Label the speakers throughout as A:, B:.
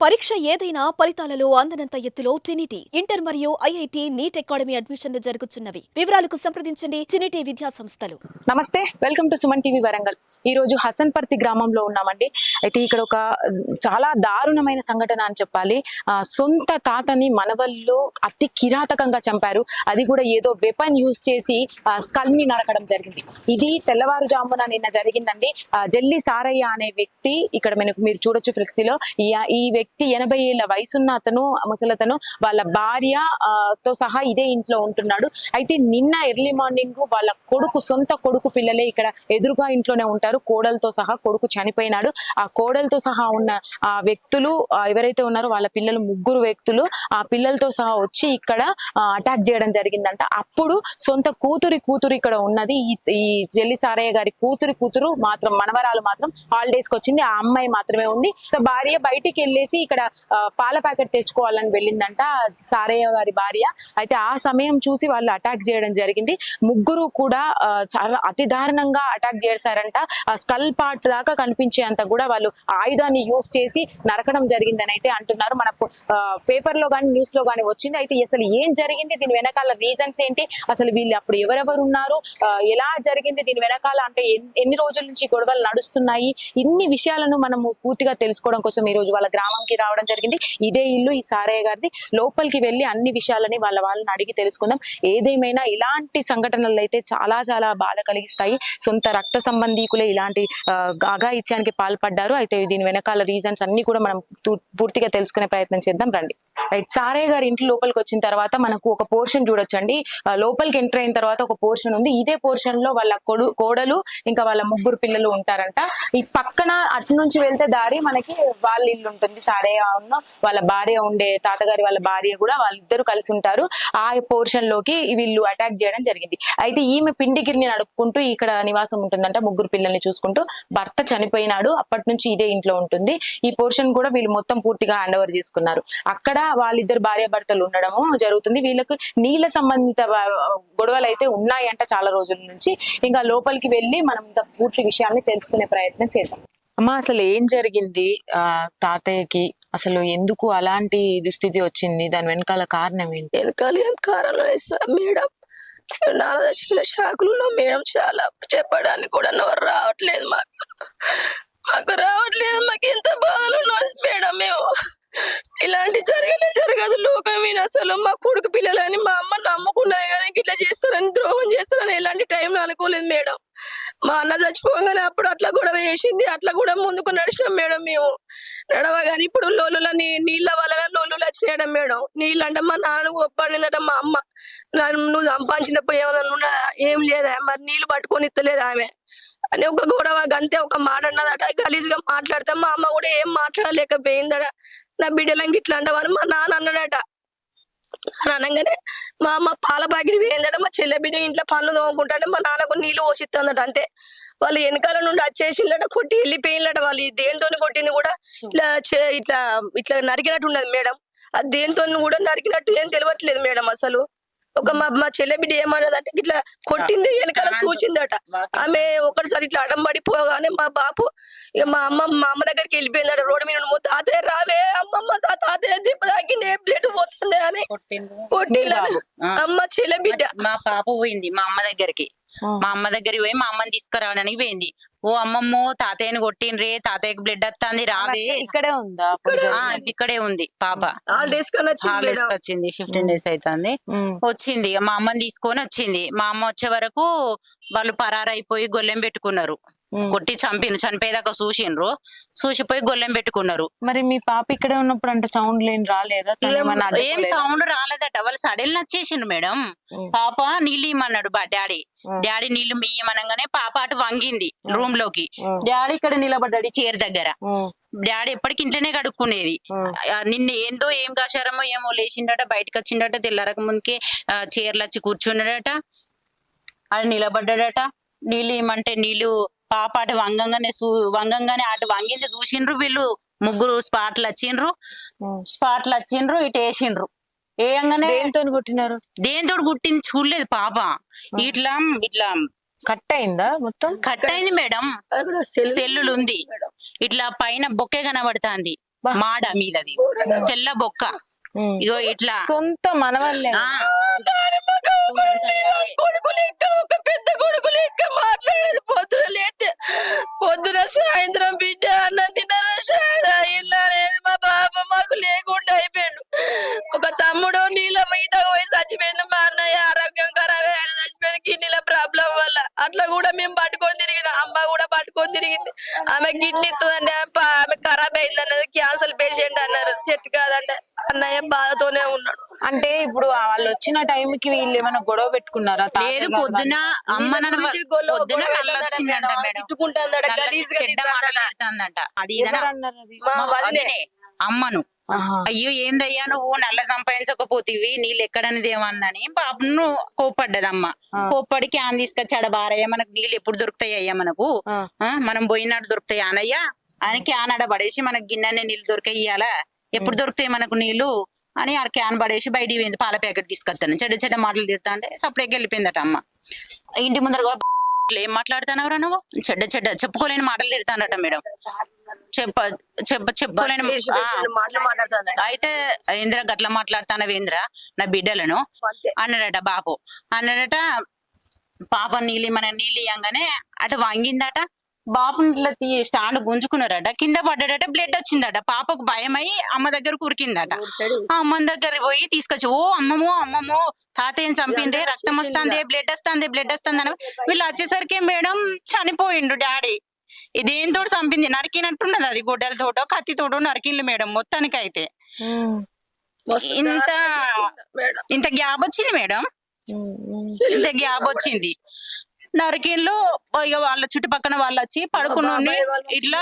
A: పరీక్ష ఏదైనా ఫలితాలలో అందనంత ఎత్తులో ట్రినిటీ ఇంటర్ మరియు ఐఐటి నీట్ అకాడమీ అడ్మిషన్లు జరుగుతున్నవి. వివరాలకు సంప్రదించండి ట్రినిటీ విద్యా సంస్థలు.
B: నమస్తే, welcome to Suman TV Warangal. ఈ రోజు హసన్పర్తి గ్రామంలో ఉన్నామండి. అయితే ఇక్కడ ఒక చాలా దారుణమైన సంఘటన అని చెప్పాలి. సొంత తాతని మనవళ్ళు అతి కిరాతకంగా చంపారు. అది కూడా ఏదో వెపన్ యూజ్ చేసి స్కల్ ని నరకడం జరిగింది. ఇది తెల్లవారుజామున నిన్న జరిగిందండి. జల్లి సారయ్య అనే వ్యక్తి ఇక్కడ మీరు చూడొచ్చు ఫ్లెక్సీలో. ఈ వ్యక్తి 80 ఏళ్ల వయసున్న అతను, ముసలతను, వాళ్ళ భార్య తో సహా ఇదే ఇంట్లో ఉంటున్నాడు. అయితే నిన్న ఎర్లీ మార్నింగ్ వాళ్ళ కొడుకు, సొంత కొడుకు పిల్లలే ఇక్కడ ఎదురుగా ఇంట్లోనే ఉంటారు. కోడలతో సహా కొడుకు చనిపోయినాడు. ఆ కోడలతో సహా ఉన్న ఆ వ్యక్తులు ఎవరైతే ఉన్నారో వాళ్ళ పిల్లలు, 3 వ్యక్తులు ఆ పిల్లలతో సహా వచ్చి ఇక్కడ అటాక్ చేయడం జరిగిందంట. అప్పుడు సొంత కూతురు ఇక్కడ ఉన్నది. ఈ జల్లి సారయ్య గారి కూతురు మాత్రం, మనవరాలు మాత్రం హాలిడేస్ కి వచ్చింది. ఆ అమ్మాయి మాత్రమే ఉంది. భార్య బయటికి వెళ్ళేసి ఇక్కడ పాల ప్యాకెట్ తెచ్చుకోవాలని వెళ్ళిందంట సారయ్య గారి భార్య. అయితే ఆ సమయం చూసి వాళ్ళు అటాక్ చేయడం జరిగింది. 3 కూడా చాలా అతి దారుణంగా అటాక్ చేశారంట. స్కల్ పార్ట్ దాకా కనిపించేంత కూడా వాళ్ళు ఆయుధాన్ని యూజ్ చేసి నరకడం జరిగిందని అయితే అంటున్నారు. మన పేపర్ లో కానీ న్యూస్ లో కానీ వచ్చింది. అయితే అసలు ఏం జరిగింది, దీని వెనకాల రీజన్స్ ఏంటి, అసలు వీళ్ళు అప్పుడు ఎవరెవరు ఉన్నారు, ఎలా జరిగింది, దీని వెనకాల అంటే ఎన్ని రోజుల నుంచి గొడవలు నడుస్తున్నాయి, ఇన్ని విషయాలను మనము పూర్తిగా తెలుసుకోవడం కోసం ఈ రోజు వాళ్ళ గ్రామంకి రావడం జరిగింది. ఇదే ఇల్లు ఈ సారయ్య గారిది. లోపలికి వెళ్ళి అన్ని విషయాలని వాళ్ళని అడిగి తెలుసుకుందాం. ఏదేమైనా ఇలాంటి సంఘటనలు అయితే చాలా చాలా బాధ కలిగిస్తాయి. సొంత రక్త సంబంధీకులే ఇలాంటి అఘాయిత్యానికి పాల్పడ్డారు. అయితే దీని వెనకాల రీజన్స్ అన్ని కూడా మనం పూర్తిగా తెలుసుకునే ప్రయత్నం చేద్దాం రండి. రైట్, సారయ్య గారి ఇంటి లోపలికి వచ్చిన తర్వాత మనకు ఒక పోర్షన్ చూడొచ్చండి. లోపలికి ఎంటర్ అయిన తర్వాత ఒక పోర్షన్ ఉంది. ఇదే పోర్షన్ లో వాళ్ళ కోడలు ఇంకా వాళ్ళ 3 పిల్లలు ఉంటారంట. ఈ పక్కన అటు నుంచి వెళ్తే దారి మనకి వాళ్ళ ఇల్లు ఉంటుంది. సారయ్య వాళ్ళ భార్య ఉండే, తాతగారి వాళ్ళ భార్య కూడా వాళ్ళిద్దరు కలిసి ఉంటారు. ఆ పోర్షన్ లోకి వీళ్ళు అటాక్ చేయడం జరిగింది. అయితే ఈమె పిండిగిరిని నడుపుకుంటూ ఇక్కడ నివాసం ఉంటుందంట. 3 పిల్లల్ని చూసుకుంటూ. భర్త చనిపోయినాడు, అప్పటి నుంచి ఇదే ఇంట్లో ఉంటుంది. ఈ పోర్షన్ కూడా వీళ్ళు మొత్తం పూర్తిగా హ్యాండ్ ఓవర్ చేసుకున్నారు. అక్కడ వాళ్ళిద్దరు భార్యాభర్తలు ఉండడము జరుగుతుంది. వీళ్ళకు నీళ్ళ సంబంధిత గొడవలు అయితే ఉన్నాయంట చాలా రోజుల నుంచి. ఇంకా లోపలికి వెళ్ళి మనం ఇంకా పూర్తి విషయాన్ని తెలుసుకునే ప్రయత్నం చేద్దాం. అమ్మా, అసలు ఏం జరిగింది తాతయ్యకి? అసలు ఎందుకు అలాంటి దుస్థితి వచ్చింది? దాని వెనకాల కారణం ఏంటి?
C: వెనకాల ఏం కారణం మేడం, నాన్న చచ్చిపోయిన షాకులు ఉన్నాం మేడం. చాలా చెప్పడానికి కూడా ఎవరు రావట్లేదు. మాకు రావట్లేదు. మాకు ఎంత బాధలు ఉన్నాం మేడం. మేము ఇలాంటి జరగదు లోకం మీద. అసలు మా కొడుకు పిల్లలని మా అమ్మ నమ్ముకున్నాయి కానీ ఇట్లా చేస్తారని, ద్రోహం చేస్తారని ఎలాంటి టైంలో అనుకోలేదు మేడం. మా అన్న చచ్చిపోగానే అప్పుడు అట్లా గొడవ వేసింది, అట్లా కూడా ముందుకు నడిచినాం మేడం. మేము నడవగానే ఇప్పుడు లోలులని నీళ్ళ వలన లోలు వచ్చినాయడం మేడం. నీళ్ళు అంటే మా నాన్నకు ఒప్పడిందట మా అమ్మ. నువ్వు సంపాదించిన పోయేమన్నా ఏం లేదా, మరి నీళ్లు పట్టుకొని ఇస్తలేదు ఆమె అని ఒక గొడవ అంతే. ఒక మాట అన్నదట, గలీజ్ గా మాట్లాడితే మా అమ్మ కూడా ఏం మాట్లాడలేకపోయిందట. నా బిడ్డలంకి ఇట్లా అంటామని మా నాన్న అన్నాడట. అనగానే మా అమ్మ పాల ప్యాకెట్ వేయిందట. మా చెల్లె బిడ్డ ఇంట్లో పనులు తోముకుంటాడే మా నాన్నకు నీళ్లు పోసిస్తుందట. అంతే. వాళ్ళు వెనకాల నుండి వచ్చేసిందట, కొట్టి వెళ్ళిపోయిందట. వాళ్ళు దేంతో కొట్టింది కూడా ఇట్లా ఇట్లా నరికినట్టు ఉన్నది మేడం. అది దేంతో కూడా నరికినట్టు ఏం తెలియట్లేదు మేడం. అసలు ఒక మా చెల్లె బిడ్డ ఏమన్నదంటే ఇట్లా కొట్టింది, వెనకాల చూచిందట. ఆమె ఒకటిసారి ఇట్లా అడం పడిపోగానే మా బాపు ఇక మా అమ్మ దగ్గరికి వెళ్ళిపోయిందట. రోడ్డు మీద తాతయ్య రావే, అమ్మమ్మ తాతయ్య దెబ్బ తాకింది, బ్లడ్ పోతుంది అని కొట్టింది అమ్మ చెల్లె బిడ్డ.
D: మా పాప పోయింది మా అమ్మ దగ్గరికి. మా అమ్మ దగ్గరికి పోయి మా అమ్మని తీసుకురావడానికి పోయింది. ఓ అమ్మమ్మో తాతయ్యని కొట్టిండ్రే, తాతయ్యకి బ్లడ్ వస్తుంది రావే.
B: ఇక్కడే ఉందా?
D: ఇక్కడే ఉంది పాప.
C: హాలిడేస్
D: వచ్చింది, 15 days అవుతుంది. వచ్చింది, మా అమ్మని తీసుకొని వచ్చింది. మా అమ్మ వచ్చే వరకు వాళ్ళు పరారైపోయి గొల్లెం పెట్టుకున్నారు. కొట్టి చనిపోయేదాకా చూసిపోయి గొల్లెం పెట్టుకున్నారు.
B: మరి మీ పాప ఇక్కడే ఉన్నప్పుడు అంటే సౌండ్ లేని రాలేదా?
D: ఏం సౌండ్ రాలేదట. వాళ్ళు సడన్ వచ్చేసిండు మేడం. పాప నీళ్ళు ఇమ్మన్నాడు డాడీ నీళ్లు ఇయ్యమనగానే పాప అటు వంగింది రూమ్ లోకి. డాడీ ఇక్కడ నిలబడ్డాడు చైర్ దగ్గర. డాడీ ఎప్పటికి ఇంట్లోనే కడుక్కునేది. నిన్న ఏందో ఏం కాశారమో ఏమో లేచిండట, బయటకు వచ్చిండట. తెల్లారక ముందుకే చైర్లు వచ్చి కూర్చున్నాడట, అది నిలబడ్డాడట. నీళ్ళు ఇమ్మంటే నీళ్లు పాప అటు వంగంగానే అటు వంగింది చూసిండ్రు వీళ్ళు. 3 స్పాట్లు వచ్చిండ్రు ఇటు వేసిండ్రు. ఏయంగానే దేంతో గుట్టింది చూడలేదు పాప. ఇట్లా
B: కట్ అయిందా? మొత్తం
D: కట్ అయింది మేడం. సెల్లులు ఉంది, ఇట్లా పైన బొక్కే కనబడుతుంది. మాడ మీదది తెల్ల బొక్క
B: ఉమ్.
D: ఇగో ఇట్లా
B: సొంత మనవల్లే
D: ఆ
C: కొడుకు లెక్క ఒక పెద్ద కొడుకు లెక్క మాట్లాడేది పొద్దున సాయంత్రం బిడ్డ అన్నం తిన్నారా షాదా ఇల్లా లేదు మా బాబా మాకు లేకుండా అయిపోయాడు. ఒక తమ్ముడు నీళ్ళ మీద పోయి చచ్చిపోయింది. మా అన్నయ్య ఆరోగ్యం ఖరాబ్ ఆయన చచ్చిపోయిన కిడ్నీల ప్రాబ్లం వల్ల. అట్లా కూడా మేము పట్టుకొని తిరిగిన అమ్మ కూడా పట్టుకొని తిరిగింది. ఆమె కిడ్నీ ఇస్తుందంటే ఆమె ఖరాబ్ అయింది అన్నది. క్యాన్సర్ పేషెంట్ అన్నారు. సెట్ కాదంటే అన్నయ్య బాధతోనే ఉన్నాడు.
B: అంటే ఇప్పుడు వాళ్ళు వచ్చిన టైంకి వీళ్ళు ఏమైనా గొడవ పెట్టుకున్నారా?
D: లేదు పొద్దున అమ్మ పొద్దున నల్ల వచ్చిందంట మేడం,
C: తిట్టుకుంటాందట,
D: నల్ల వచ్చి
C: గలీజ్గా
D: చెడ్డ
C: తిడతాందట.
D: మాట్లాడుతుందంట. అది ఇదన
B: అన్నారు అది?
C: మా వదినే.
D: వదినే అమ్మను.
B: ఆహా.
D: అయ్యో ఏందయ్యా నువ్వు నల్ల సంపాదించకపోతేవి నీళ్ళు ఎక్కడనేది ఏమన్నాని పాపను కోప్పడ్డదమ్మ. కోప్పడి క్యాన్ తీసుకొచ్చాడ బారయ్య మనకు నీళ్ళు ఎప్పుడు దొరుకుతాయి అయ్యా మనకు, మనం పోయినట్టు దొరుకుతాయి అనయ్యా అని క్యాన్ ఆడ పడేసి మనకు గిన్నె నీళ్ళు దొరికాయి ఇయ్యాలా, ఎప్పుడు దొరుకుతాయి మనకు నీళ్లు అని ఆ క్యాన్ పడేసి బయటికి పోయింది. పాల ప్యాకెట్ తీసుకొస్తాను చెడ్డ చెడ్డ మాటలు తిడతా అంటే సపరేట్గా వెళ్ళిపోయిందట అమ్మ. ఇంటి ముందర ఏం మాట్లాడుతున్నావురా నువ్వు, చెడ్డ చెడ్డ చెప్పుకోలేని మాటలు తిడతానట మేడం. చెప్పుకోలేని అయితే ఏంద్ర గట్ల మాట్లాడుతానవేంద్ర నా బిడ్డలను అన్నాడట బాపు. అన్నాడట పాప నీళ్ళు మన నీళ్ళు ఇయ్యంగానే అటు వంగిందట. బాపు ఇట్లా స్టాండ్ గుంజుకున్నారట, కింద పడ్డాడట, బ్లడ్ వచ్చిందట. పాపకు భయమై అమ్మ దగ్గర ఉరికిందట. అమ్మ దగ్గర పోయి తీసుకొచ్చి ఓ అమ్మమ్మో అమ్మమ్మో తాతయ్యని చంపిండే, రక్తం వస్తుంది, బ్లడ్ వస్తుంది అని వీళ్ళు వచ్చేసరికి మేడం చనిపోయిండు డాడీ. ఇదేంతో చంపింది, నరికినట్టున్నది అది, గొడ్డలతోటో కత్తితోటో నరికిండు మేడం మొత్తానికి. అయితే ఇంత గ్యాప్ వచ్చింది మేడం, ఇంత గ్యాప్ వచ్చింది. నరికిన్లు ఇక వాళ్ళ చుట్టుపక్కన వాళ్ళు వచ్చి పడుకుని ఇట్లా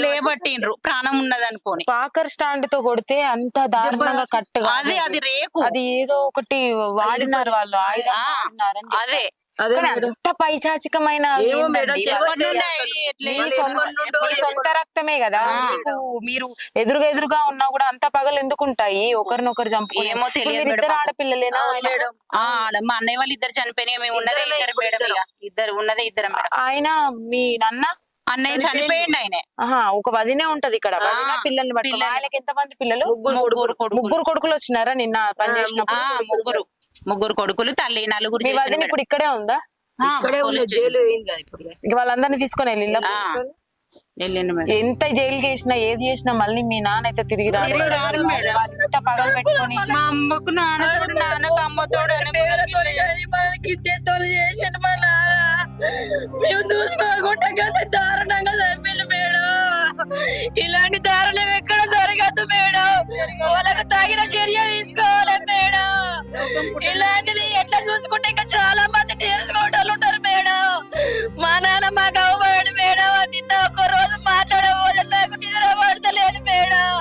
D: లేబట్టిండ్రు ప్రాణం ఉన్నది అనుకోని.
B: పాకర్ స్టాండ్ తో కొడితే అంత దారుణంగా కట్టగా
D: అది రేకు,
B: అది ఏదో ఒకటి వాడినారు వాళ్ళు, ఆయుధం వాడినారని
D: అదే
B: అంత పైచాచికమైన సొంత రక్తమే కదా మీకు. మీరు ఎదురుగా ఉన్నా కూడా అంత పగలు ఎందుకు ఉంటాయి? ఒకరినొకరు చంపుకుని.
D: ఏమో తెలియదు.
B: ఇద్దరు ఆడపిల్లలేనా?
D: మా అన్నయ్య వాళ్ళు ఇద్దరు చనిపోయినాయి, మేము ఉన్నదే ఇద్దరు మేడం, ఇద్దరు ఉన్నదే ఇద్దరు మేడం.
B: ఆయన మీ నాన్న
D: అన్నయ్య చనిపోయింది. ఆయన
B: ఒక వదినే ఉంటది ఇక్కడ, పిల్లల్ని బట్టి. ఆయనకి ఎంత మంది పిల్లలు? ముగ్గురు కొడుకులు వచ్చినారా నిన్న పని చేసినప్పుడు? ముగ్గురు కొడుకులు, తల్లి, నలుగురు. మీ వదిన ఇప్పుడు ఇక్కడే ఉందా? వాళ్ళందరినీ తీసుకొని వెళ్ళిందా? ఎంత జైలు చేసినా ఏది చేసినా మళ్ళీ మీ నాన్న అయితే తిరిగి రారు మేడం. పగలు పెట్టుకొని
D: మా అమ్మకు నాన్నతోడు, నాన్నకు అమ్మతోడు
C: చేసిండు మా నాన్న. మేము చూసుకోకుండా గత దారుణంగా చంపిల్లు మేడం. ఇలాంటి దారుణం ఎక్కడ జరగదు మేడం. వాళ్ళకు తగిన చర్య తీసుకోవాలి మేడం. ఇలాంటిది ఎట్లా చూసుకుంటే ఇంకా చాలా మంది నేర్చుకోవడం ఉంటారు మేడం. మా నాన్న మాకు అవ్వడు మేడం. నిన్న ఒక రోజు మాట్లాడబోదు, నాకు నిద్ర పడతలేదు మేడం.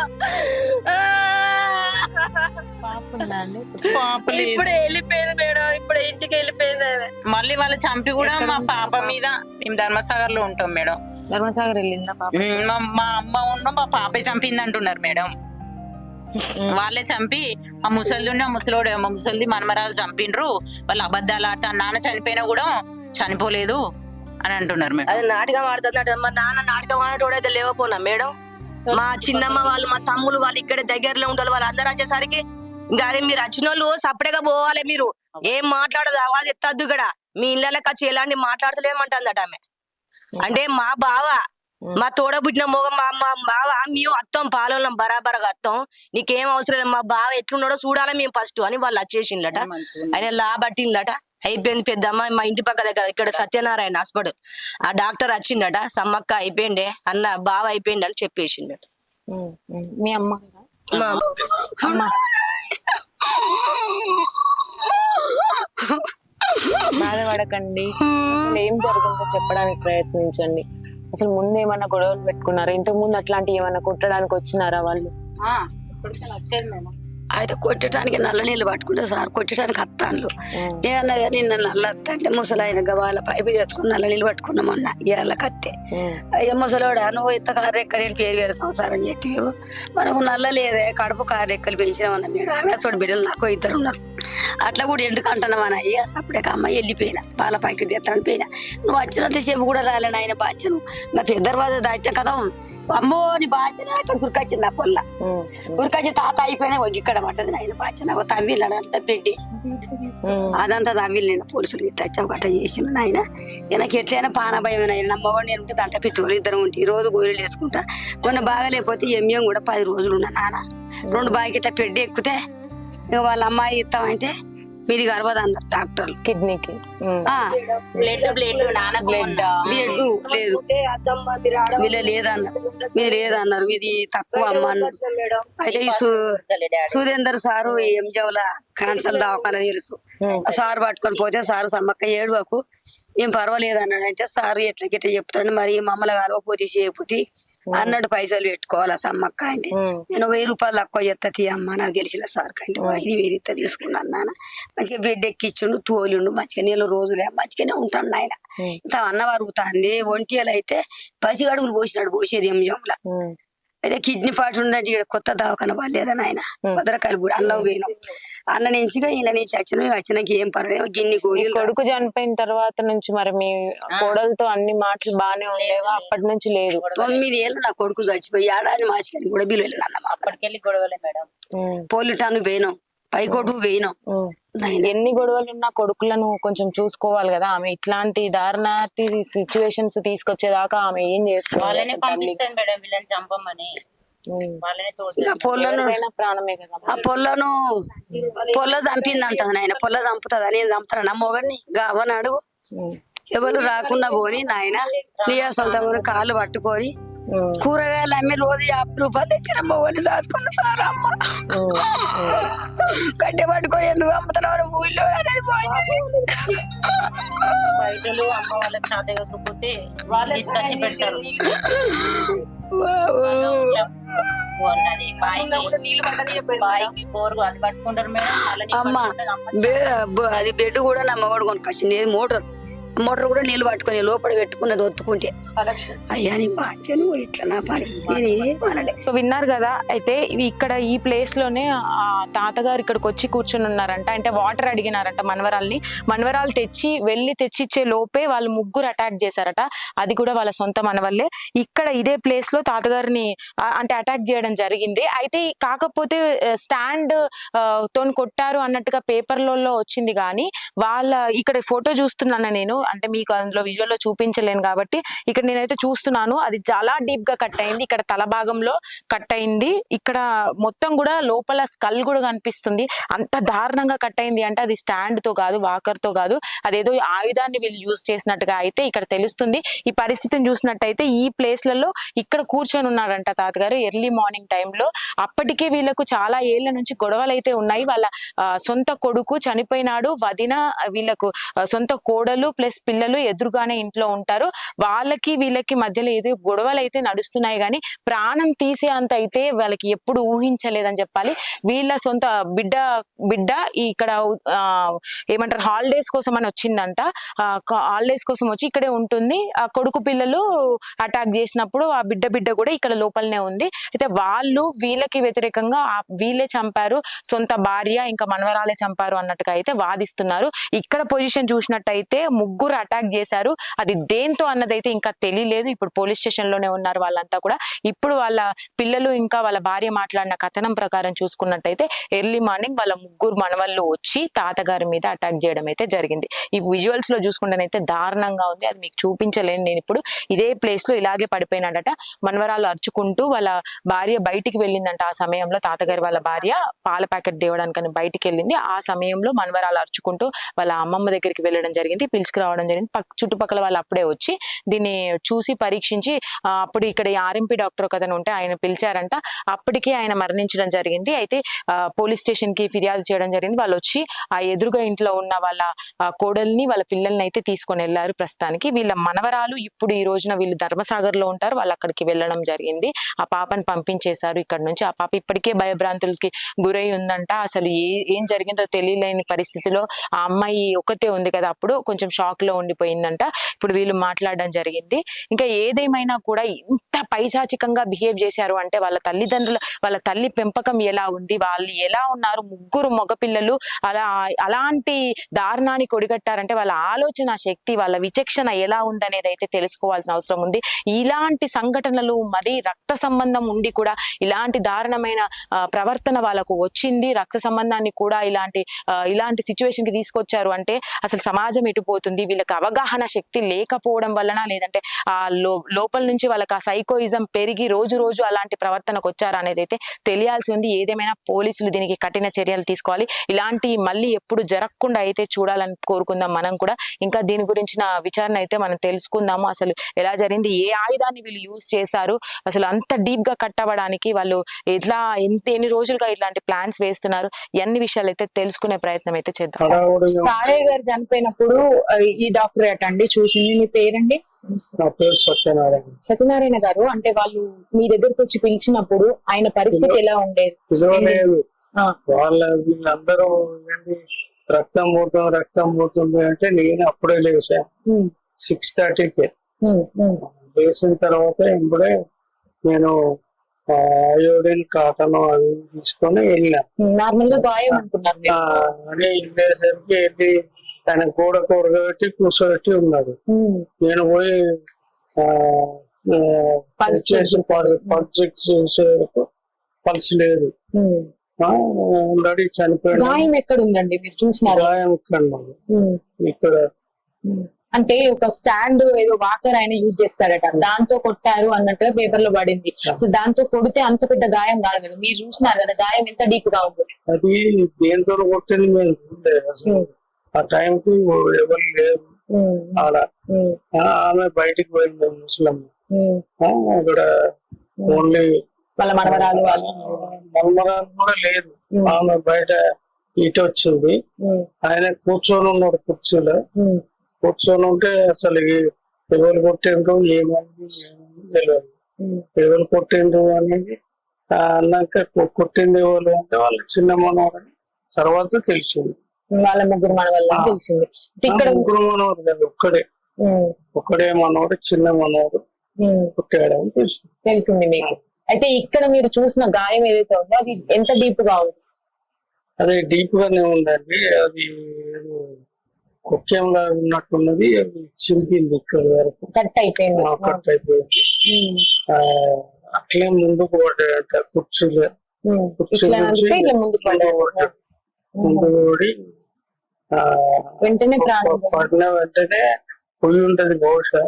C: ఇప్పుడు వెళ్ళిపోయింది మేడం, ఇప్పుడు ఇంటికి వెళ్ళిపోయింది.
D: మళ్ళీ వాళ్ళు చంపి కూడా మా పాప మీద, మేము ధర్మసాగర్ లో ఉంటాం మేడం.
B: ధర్మసాగర్ వెళ్ళిందా పాప?
D: మా అమ్మ ఉన్న మా పాపే చంపింది అంటున్నారు మేడం. వాళ్ళే చంపి ఆ ముసలిది మనమరాలు చంపిండ్రు. వాళ్ళు అబద్ధాలు ఆడతా, నాన్న చనిపోయినా కూడా చనిపోలేదు అని అంటున్నారు మేడం.
C: అది నాటకం ఆడుతున్నట్టు. మా నాన్న నాటకం ఆడేటోడైతే లేవపోనా మేడం. మా చిన్నమ్మ వాళ్ళు, మా తమ్ముళ్ళు వాళ్ళు ఇక్కడ దగ్గరలో ఉండాలి. వాళ్ళు అందరు వచ్చేసరికి ఇంకా అదే మీరు వచ్చిన వాళ్ళు సపరేట్గా పోవాలి. మీరు ఏం మాట్లాడదు, అవాజ్ ఎత్తద్దు. ఇక్కడ మీ ఇళ్ళకి వచ్చి ఎలాంటి మాట్లాడతలేమంటుందట ఆమె. అంటే మా బావ, మా తోడబుట్టిన మొగ మా బావ, మేము అత్తం పాలన బరాబరగా అత్తం, నీకేం అవసరం లేదు, మా బావ ఎట్లున్నాడో చూడాలి మేము ఫస్ట్ అని వాళ్ళు వచ్చేసిండట. ఆయన లాబట్టిందట. అయిపోయింది పెద్దమ్మ. మా ఇంటి పక్క దగ్గర ఇక్కడ సత్యనారాయణ హాస్పిటల్, ఆ డాక్టర్ వచ్చిండట. సమ్మక్క అయిపోయిండే అన్న, బావ అయిపోయింది అని చెప్పేసిండట.
B: మీ అమ్మ బాధపడకండి. అసలు ఏం జరిగిందో చెప్పడానికి ప్రయత్నించండి. అసలు ముందు ఏమన్నా గొడవలు పెట్టుకున్నారా? ఇంతకు ముందు అట్లాంటివి ఏమన్నా కొట్టడానికి వచ్చినారా వాళ్ళు?
D: వచ్చేది మేడం.
C: అయితే కొట్టడానికి నల్ల నీళ్ళు పట్టుకుంటే సార్ కొట్టడానికి అత్తాన్లు. ఏమన్నా కానీ నిన్న నల్ల అత్త అంటే ముసలాయన గవాల పైపు చేసుకుని నల్ల నీళ్ళు పట్టుకున్నామన్నా ఇవాళ కత్తే. అయ్యో ముసలోడా, నువ్వు ఇంత కారెక్క నేను పేరు వేరే సంసారం చేస్తావు, మనకు నల్ల లేదే, కడుపు కారెక్కలు పెంచినామన్నా మేడం. ఆమె చోటు బిడ్డలు నాకు ఇద్దరు ఉన్నారు. అట్లా కూడా ఎందుకు అంటున్నామన్నా? అయ్యా అప్పుడే అమ్మాయి వెళ్ళిపోయినా, పాల ప్యాకెట్ తెస్తాను పోయినా. నువ్వు వచ్చినంత సేపు కూడా రాలేను ఆయన బాధ్యను. మా పెద్ద దర్వాజా దాచా కదా అమ్మోని బాచన అక్కడ ఉరికొచ్చింది ఆ పొల్ల ఉరికొచ్చి తాత అయిపోయినా ఇక్కడ పడ్డది నాయన బాచన తవ్విళ్ళంతా పెట్టి అదంతా తవ్విలు నేను పోలీసులు ఇట్లా వచ్చా గట్ట చేసింది నాయన నాకు ఎట్లయినా పాన భయం నాయన నమ్మవాడు నేను ఉంటే దాంట్లో పెట్టుకోవాలి ఇద్దరు ఉంటే ఈ రోజు గోళీలు వేసుకుంటా మొన్న బాగా లేకపోతే ఎంఎం కూడా 10 రోజులు ఉన్నా నాన్న 2 బాగా ఇట్లా పెట్టి ఎక్కితే ఇక వాళ్ళ అమ్మాయి ఇస్తామంటే మీది గర్భద అన్నారు డాక్టర్లు
B: కిడ్నీకి
D: బ్లడ్ నాన్నకు
B: బ్లడ్
C: బ్లడ్ లేదు వీళ్ళ లేదన్నారు మీరు లేదన్నారు మీది తక్కువ అమ్మ అన్నారు అయితే ఈ సుధేందర్ సారు ఎంజవల క్యాన్సర్ దవాఖాన తెలుసు ఆ సారు పట్టుకొని పోతే సారు సమ్మక్క ఏడువకు ఏం పర్వాలేదు అన్నాడు అంటే సారు ఎట్లా గిట్లా చెప్తాడు మరి మమ్మల్ని కలవపోతే చేయకపోతే అన్నాడు పైసలు పెట్టుకోవాలా సమ్మక్క అంటే నేను 1000 రూపాయలు తక్కువ చెత్త తీయమ్మ నాకు తెలిసిన సార్ అంటే 5,000 ఇస్తా తీసుకున్నాను నాన్న మంచిగా బెడ్ ఎక్కించుండు తోలిండు మంచిగా నెల రోజులే మంచిగానే ఉంటాను నాయన ఇంత అన్నం అరుగుతుంది ఒంటిలు అయితే పసిగడుగులు పోసేది ఎంజంలా అయితే కిడ్నీ పాటు ఉందంటే ఇక్కడ కొత్త దవాఖాన లేదని ఆయన భద్రకాయలు కూడా అన్నం పోయినాం అన్న నుంచిగా ఈయన నుంచి వచ్చినాక ఏం పర్లేదు గిన్ని గోళీలు
B: కొడుకు చనిపోయిన తర్వాత నుంచి మరి మీ కోడలతో అన్ని మాటలు బాగానే ఉండేవా అప్పటి నుంచి లేదు
C: 9 ఏళ్ళు నా కొడుకు చచ్చిపోయి ఏడాది మాసికని కూడా బిల్లు వెళ్ళిన
D: అప్పటికెళ్ళి గొడవలే మేడం
C: పోలిటాను పోయినాం పైకోటు పోయినాం
B: ఎన్ని గొడవలు ఉన్నా కొడుకులను కొంచెం చూసుకోవాలి కదా ఆమె ఇట్లాంటి దారుణాతి సిచ్యువేషన్స్ తీసుకొచ్చేదాకా ఆమె ఏం చేస్తుంది
D: వాళ్ళనే పంపిస్తాను మేడం వీళ్ళని చంపమని వాళ్ళనే
B: ప్రాణమే కదా
C: ఆ పొల్ల చంపింది అంటది నాయన పొల్ల చంపుతుందా నేను చంపుతాను నా మొగడిని గావని అడుగు ఎవరు రాకుండా పోని నాయన నీ సొంత కాళ్ళు పట్టుకొని కూరగాయలు అమ్మి రోజు 50 రూపాయలు తెచ్చిన మొగని దాచుకున్న సార్ అమ్మ కట్టె పట్టుకొని ఎందుకు అమ్ముతున్నావు ఊళ్ళో అనేది
D: బయటలు అమ్మ వాళ్ళకి సాధకపోతే వాళ్ళు తీసుకొచ్చి పెడతారు ఉన్నది బాయికి బోరు అది పట్టుకుంటారు మేడం
C: అమ్మ అది బెడ్ కూడా నా మగడు కొనుకొచ్చింది మోటార్ కూడా నీళ్ళు పట్టుకొని లోపల పెట్టుకున్నది ఒత్తుకుంటే అయ్యా నీ బాధ్యను ఇట్లా నా పని
B: విన్నారు కదా అయితే ఇక్కడ ఈ ప్లేస్ లోనే ఆ తాతగారు ఇక్కడికి వచ్చి కూర్చుని ఉన్నారంట అంటే వాటర్ అడిగినారంట మనవరాలు వెళ్ళి తెచ్చిచ్చే లోపే వాళ్ళు ముగ్గురు అటాక్ చేశారట అది కూడా వాళ్ళ సొంత మనవల్లే ఇక్కడ ఇదే ప్లేస్ లో తాతగారిని అంటే అటాక్ చేయడం జరిగింది అయితే కాకపోతే స్టాండ్ తోని కొట్టారు అన్నట్టుగా పేపర్లలో వచ్చింది కానీ వాళ్ళ ఇక్కడ ఫోటో చూస్తున్నాను నేను అంటే మీకు అందులో విజువల్ లో చూపించలేను కాబట్టి ఇక్కడ నేనైతే చూస్తున్నాను అది చాలా డీప్ గా కట్ అయింది ఇక్కడ తల భాగంలో కట్ అయింది ఇక్కడ మొత్తం కూడా లోపల స్కల్ కూడా కనిపిస్తుంది అంత దారుణంగా కట్ అయింది అంటే అది స్టాండ్ తో కాదు వాకర్ తో కాదు అదేదో ఆయుధాన్ని వీళ్ళు యూజ్ చేసినట్టుగా అయితే ఇక్కడ తెలుస్తుంది ఈ పరిస్థితిని చూసినట్టయితే ఈ ప్లేస్లలో ఇక్కడ కూర్చొని ఉన్నారంట తాతగారు ఎర్లీ మార్నింగ్ టైంలో అప్పటికే వీళ్ళకు చాలా ఏళ్ల నుంచి గొడవలు అయితే ఉన్నాయి వాళ్ళ సొంత కొడుకు చనిపోయినాడు వదిన వీళ్ళకు సొంత కోడలు ప్లస్ పిల్లలు ఎదురుగానే ఇంట్లో ఉంటారు వాళ్ళకి వీళ్ళకి మధ్యలో ఏదో గొడవలు అయితే నడుస్తున్నాయి కానీ ప్రాణం తీసే అంత అయితే వాళ్ళకి ఎప్పుడు ఊహించలేదని చెప్పాలి వీళ్ళ సొంత బిడ్డ ఇక్కడ ఏమంటారు హాలిడేస్ కోసం అని వచ్చిందంట హాలిడేస్ కోసం వచ్చి ఇక్కడే ఉంటుంది ఆ కొడుకు పిల్లలు అటాక్ చేసినప్పుడు ఆ బిడ్డ కూడా ఇక్కడ లోపలనే ఉంది అయితే వాళ్ళు వీళ్ళకి వ్యతిరేకంగా వీళ్ళే చంపారు సొంత భార్య ఇంకా మనవరాలే చంపారు అన్నట్టుగా అయితే వాదిస్తున్నారు ఇక్కడ పొజిషన్ చూసినట్టయితే ముగ్గురు అటాక్ చేశారు అది దేంతో అన్నదైతే ఇంకా తెలియలేదు ఇప్పుడు పోలీస్ స్టేషన్ లోనే ఉన్నారు వాళ్ళంతా కూడా ఇప్పుడు వాళ్ళ పిల్లలు ఇంకా వాళ్ళ భార్య మాట్లాడిన కథనం ప్రకారం చూసుకున్నట్టయితే ఎర్లీ మార్నింగ్ వాళ్ళ ముగ్గురు మనవళ్ళు వచ్చి తాతగారి మీద అటాక్ చేయడం అయితే జరిగింది ఈ విజువల్స్ లో చూసుకుంటేనైతే దారుణంగా ఉంది అది మీకు చూపించలేను నేను ఇప్పుడు ఇదే ప్లేస్ లో ఇలాగే పడిపోయినాడట మనవరాలు అరుచుకుంటూ వాళ్ళ భార్య బయటికి వెళ్ళిందంట ఆ సమయంలో తాతగారి వాళ్ళ భార్య పాల ప్యాకెట్ దేవడానికని బయటికి వెళ్ళింది ఆ సమయంలో మనవరాలు అరుచుకుంటూ వాళ్ళ అమ్మమ్మ దగ్గరికి వెళ్ళడం జరిగింది పిలుచుకురావడం జరిగింది చుట్టుపక్కల వాళ్ళు అప్పుడే వచ్చి దీన్ని చూసి పరీక్షించి అప్పుడు ఇక్కడ ఆర్ఎంపీ డాక్టర్ ఒక అతను ఉంటే ఆయన పిలిచారంట అప్పటికే ఆయన మరణించడం జరిగింది అయితే పోలీస్ స్టేషన్ కి ఫిర్యాదు చేయడం జరిగింది వాళ్ళు వచ్చి ఆ ఎదురుగా ఇంట్లో ఉన్న వాళ్ళ కోడల్ని వాళ్ళ పిల్లల్ని అయితే తీసుకొని వెళ్ళారు ప్రస్తుతానికి వీళ్ళ మనవరాలు ఇప్పుడు ఈ రోజున వీళ్ళు ధర్మసాగర్ లో ఉంటారు వాళ్ళు అక్కడికి వెళ్ళడం జరిగింది ఆ పాపని పంపించేశారు ఇక్కడ నుంచి ఆ పాప ఇప్పటికే భయభ్రాంతులకి గురై ఉందంట అసలు ఏం జరిగిందో తెలియలేని పరిస్థితిలో ఆ అమ్మాయి ఒకతే ఉంది కదా అప్పుడు కొంచెం షాక్ లో ఉండిపోయిందంట. ఇప్పుడు వీళ్ళు మాట్లాడడం జరిగింది. ఇంకా ఏదేమైనా కూడా ఇంత పైశాచికంగా బిహేవ్ చేశారు అంటే వాళ్ళ తల్లిదండ్రుల వాళ్ళ తల్లి పెంపకం ఎలా ఉంది, వాళ్ళు ఎలా ఉన్నారు, ముగ్గురు మగపిల్లలు అలాంటి దారుణాన్ని కొడిగట్టారంటే వాళ్ళ ఆలోచన శక్తి, వాళ్ళ విచక్షణ ఎలా ఉందనేది అయితే తెలుసుకోవాల్సిన అవసరం ఉంది. ఇలాంటి సంఘటనలు మరి రక్త సంబంధం ఉండి కూడా ఇలాంటి దారుణమైన ప్రవర్తన వాళ్ళకు వచ్చింది, రక్త సంబంధాన్ని కూడా ఇలాంటి సిచ్యువేషన్ కి తీసుకొచ్చారు అంటే అసలు సమాజం ఎటుపోతుంది. వీళ్ళకి అవగాహన శక్తి లేకపోవడం వలన, లేదంటే ఆ లోపల నుంచి వాళ్ళకి ఆ సైకోయిజం పెరిగి రోజు రోజు అలాంటి ప్రవర్తనకు వచ్చారు అనేది అయితే తెలియాల్సి ఉంది. ఏదేమైనా పోలీసులు దీనికి కఠిన చర్యలు తీసుకోవాలి. ఇలాంటి మళ్ళీ ఎప్పుడు జరగకుండా అయితే చూడాలని కోరుకుందాం మనం కూడా. ఇంకా దీని గురించిన విచారణ అయితే మనం తెలుసుకుందాము. అసలు ఎలా జరిగింది, ఏ ఆయుధాన్ని వీళ్ళు యూజ్ చేశారు, అసలు అంత డీప్ గా కట్టవడానికి వాళ్ళు ఎన్ని రోజులుగా ఇట్లాంటి ప్లాన్స్ వేస్తున్నారు, అన్ని విషయాలు అయితే తెలుసుకునే ప్రయత్నం అయితే చేద్దాం.
E: సారయ్య గారు చనిపోయినప్పుడు ఈ డాక్టర్ అటండి చూసింది. మీ పేరండి?
F: నా పేరు సత్యనారాయణ.
E: సత్యనారాయణ గారు, అంటే వాళ్ళు మీ దగ్గరకు వచ్చి పిలిచినప్పుడు ఆయన పరిస్థితి ఎలా ఉండేది?
F: పిలవలేదు. వాళ్ళ వీళ్ళందరూ రక్తం పోతుంది అంటే నేను అప్పుడే లేసా 6:30కి. లేచిన తర్వాత ఇప్పుడే నేను అయోడిన్ కాటన్ అవి తీసుకొని వెళ్ళినా.
E: నార్మల్ గా గాయం అనుకున్నారు
F: అని వెళ్ళేసరికి వెళ్ళి ఆయన కూరగబెట్టి కూర్చోబెట్టి ఉన్నాడు. నేను పోయి పల్స్ చేసేవరకు పల్స్ లేదు, చనిపోయాడు.
E: గాయం ఎక్కడ ఉందండి మీరు చూసినారు?
F: గాయం ఇక్కడ
E: అంటే ఒక స్టాండ్ ఏదో వాకర్ ఆయన యూజ్ చేస్తాడట, దాంతో కొట్టారు అన్నట్టుగా పేపర్ లో పడింది. అసలు దాంతో కొడితే అంత పెద్ద గాయం కాదు కదా, మీరు చూసినారు కదా గాయం ఎంత డీప్ గా ఉంది.
F: అది దేంతో కొట్టింది మేము చూడలేదు అసలు. ఆ టైంకి ఎవరు లేరు ఆడ. ఆమె బయటికి పోయింది ముసలమ్మ. అక్కడ ఓన్లీ
E: వాళ్ళ మనవరాలు
F: కూడా లేదు. ఆమె బయట ఇటు వచ్చింది. ఆయన కూర్చొని ఉన్నాడు కుర్చీలో. కూర్చొని ఉంటే అసలు ఎవరు కొట్టిండ్రు ఏమైంది తెలియదు. ఎవరు కొట్టిండ్రు అనేది అన్నాక కొట్టింది ఎవరు అంటే వాళ్ళు చిన్న మనవారని తర్వాత తెలిసింది.
E: వాళ్ళ ముగ్గురు మనవాళ్ళ తెలిసింది.
F: ఇక్కడ ముగ్గురు మనవారు కాదు, ఒక్కడే మనవాడు, చిన్న మనవాడు కొట్టాడని
E: తెలిసింది మీకు. అయితే ఇక్కడ మీరు చూసిన గాయం ఏదైతే ఉందో అది ఎంత డీప్ గా ఉంది?
F: అదే డీప్ గానే ఉందండి. అది కుక్యంగా ఉన్నట్టున్నది. అది చింపింది ఇక్కడ వరకు,
E: కట్ అయిపోయింది.
F: అట్లే ముందుకు పడ్డాడంట కుర్చీలో. ముందు పడి
E: వెంటనే
F: పడిన వెంటనే పొయ్యి ఉంటది బహుశా.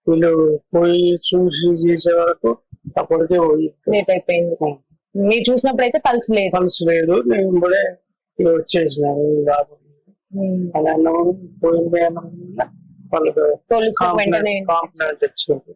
F: వీళ్ళు పోయి చూసి చేసే వరకు అప్పటికే పోయి
E: లేట్ అయిపోయింది. మీరు చూసినప్పుడు అయితే పల్స్
F: లేదు. నేను ఇప్పుడే వచ్చేసిన అలా అన్నం పోయింది అన్న వాళ్ళకి
E: పోలీసు వెంటనే
F: కాంప్లైంట్ వచ్చింది.